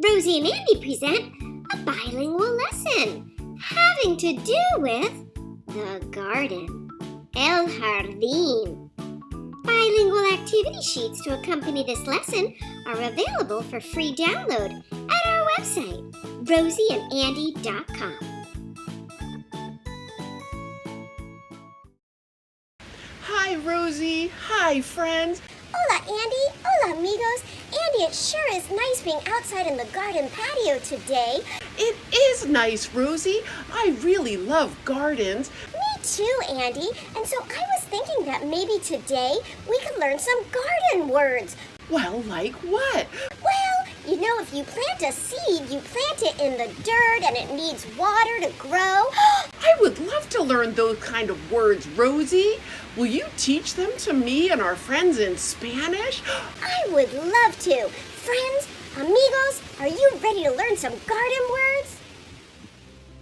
Rosie and Andy present a bilingual lesson having to do with the garden, El Jardín. Bilingual activity sheets to accompany this lesson are available for free download at our website, rosieandandy.com. Hi, Rosie. Hi, friends. Hola, Andy. Hola, amigos. Andy, it sure is nice being outside in the garden patio today. It is nice, Rosie. I really love gardens. Me too, Andy. And so I was thinking that maybe today we could learn some garden words. Well, like what? Well, you know, if you plant a seed, you plant it in the dirt and it needs water to grow. I would love to learn those kind of words, Rosie. Will you teach them to me and our friends in Spanish? I would love to. Friends, amigos, are you ready to learn some garden words?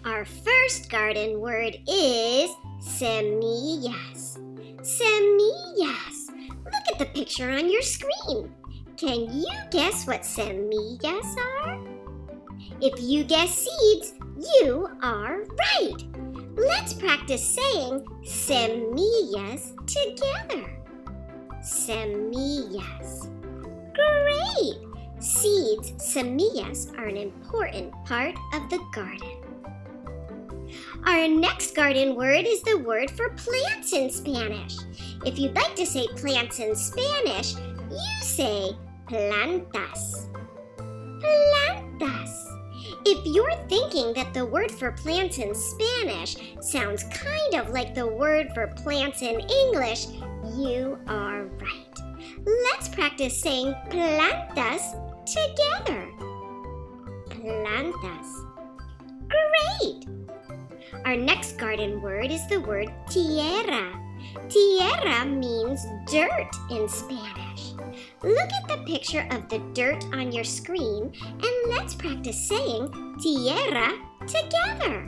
Our first garden word is semillas. Semillas. Look at the picture on your screen. Can you guess what semillas are? If you guess seeds, you are right. Let's practice saying semillas together. Semillas. Great! Seeds, semillas, are an important part of the garden. Our next garden word is the word for plants in Spanish. If you'd like to say plants in Spanish, you say plantas. Plantas. If you're thinking that the word for plants in Spanish sounds kind of like the word for plants in English, you are right. Let's practice saying plantas together. Plantas. Great! Our next garden word is the word tierra. Tierra means dirt in Spanish. Look at the picture of the dirt on your screen and let's practice saying tierra together.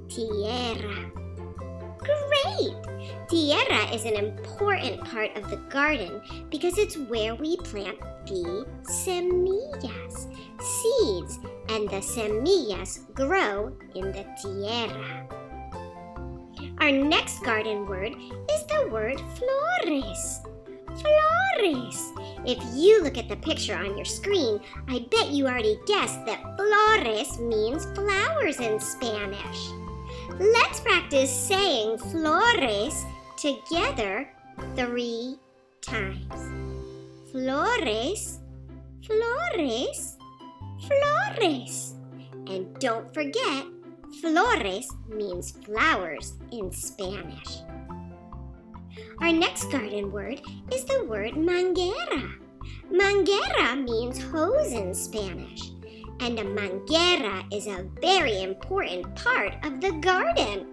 Tierra. Great! Tierra is an important part of the garden because it's where we plant the semillas, seeds, and the semillas grow in the tierra. Our next garden word is the word flores. Flores. If you look at the picture on your screen, I bet you already guessed that flores means flowers in Spanish. Let's practice saying flores together 3 times. Flores, flores, flores. And don't forget, flores means flowers in Spanish. Our next garden word is the word manguera. Manguera means hose in Spanish. And a manguera is a very important part of the garden.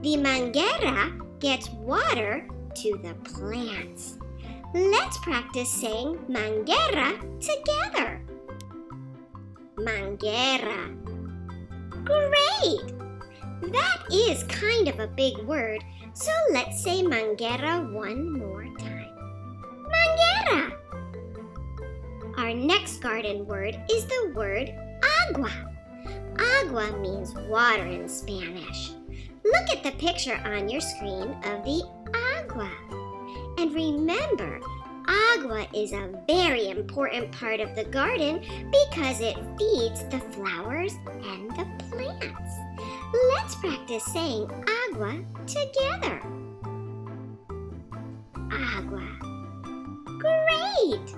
The manguera gets water to the plants. Let's practice saying manguera together. Manguera. Great! That is kind of a big word, so let's say manguera one more time. Manguera! Our next garden word is the word agua. Agua means water in Spanish. Look at the picture on your screen of the agua. And remember, agua is a very important part of the garden because it feeds the flowers and the plants. Let's practice saying agua together. Agua. Great!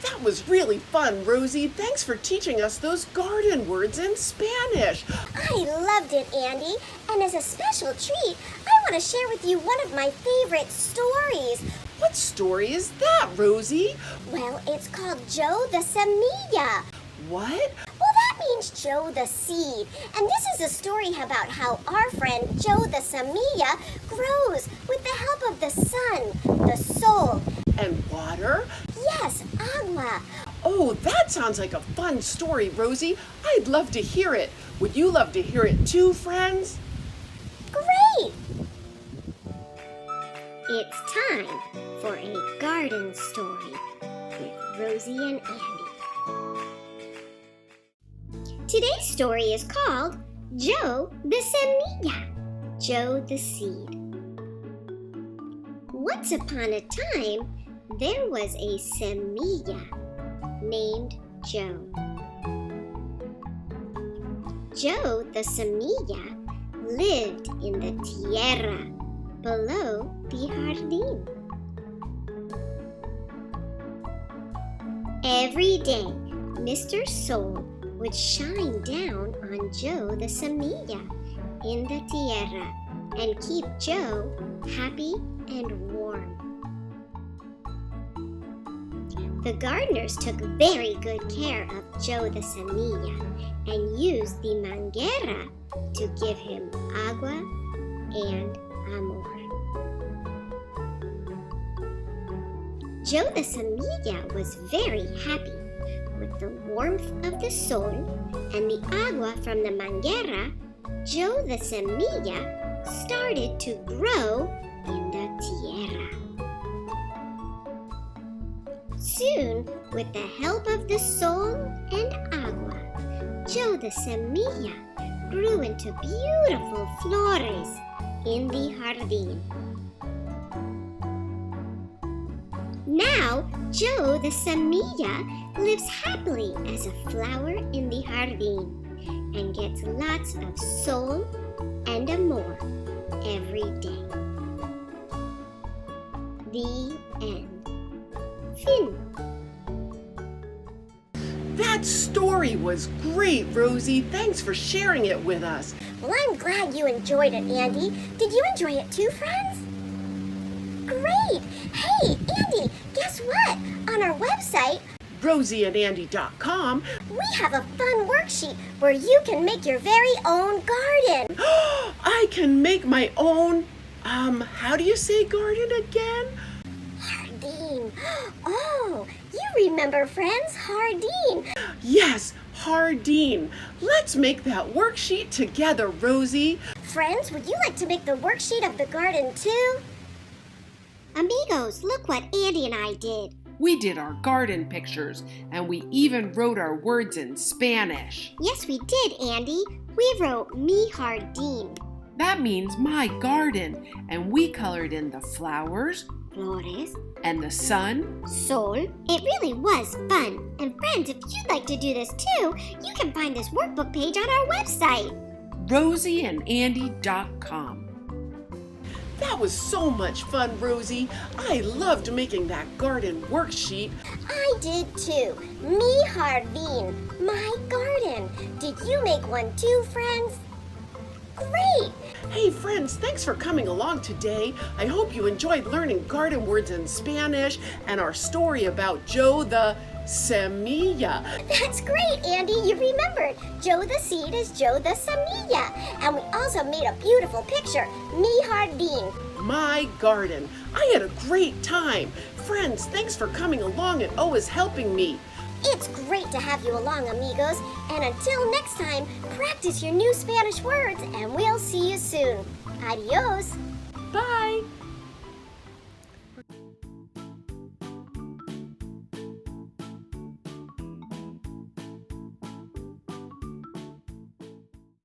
That was really fun, Rosie. Thanks for teaching us those garden words in Spanish. I loved it, Andy. And as a special treat, I want to share with you one of my favorite stories. What story is that, Rosie? Well, it's called Joe the Semilla. What? Well, that means Joe the seed. And this is a story about how our friend Joe the Semilla grows with the help of the sun, the sol. And water? Yes, agua. Oh, that sounds like a fun story, Rosie. I'd love to hear it. Would you love to hear it too, friends? Great! It's time for a garden story with Rosie and Andy. Today's story is called Joe the Semilla, Joe the Seed. Once upon a time, there was a semilla named Joe. Joe the Semilla lived in the tierra below the jardín. Every day, Mr. Sol would shine down on Joe the Semilla in the tierra and keep Joe happy and warm. The gardeners took very good care of Joe the Semilla and used the manguera to give him agua and amor. Joe the Semilla was very happy. With the warmth of the sol and the agua from the manguera, Joe the Semilla started to grow in the tierra. Soon, with the help of the sol and agua, Joe the Semilla grew into beautiful flores in the jardín. Now, Joe the Semilla lives happily as a flower in the jardín and gets lots of sol and amor every day. The end. Fin. That story was great, Rosie. Thanks for sharing it with us. Well, I'm glad you enjoyed it, Andy. Did you enjoy it too, friends? Great! Hey, Andy, guess what? On our website, RosieandAndy.com, we have a fun worksheet where you can make your very own garden. I can make my own, how do you say garden again? Jardín. Oh, you remember, friends, Jardín. Yes, Jardín. Let's make that worksheet together, Rosie. Friends, would you like to make the worksheet of the garden too? Amigos, look what Andy and I did. We did our garden pictures, and we even wrote our words in Spanish. Yes, we did, Andy. We wrote mi jardín. That means my garden, and we colored in the flowers, Flores, and the sun. sol. It really was fun. And friends, if you'd like to do this too, you can find this workbook page on our website. RosieandAndy.com. That was so much fun, Rosie. I loved making that garden worksheet. I did too. Mi jardín, my garden. Did you make one too, friends? Great! Hey friends, thanks for coming along today. I hope you enjoyed learning garden words in Spanish and our story about Joe the Semilla. That's great, Andy. You remembered. Joe the seed is Joe the Semilla. And we also made a beautiful picture. Mi jardín. My garden. I had a great time. Friends, thanks for coming along and always helping me. It's great to have you along, amigos. And until next time, practice your new Spanish words and we'll see you soon. Adios. Bye.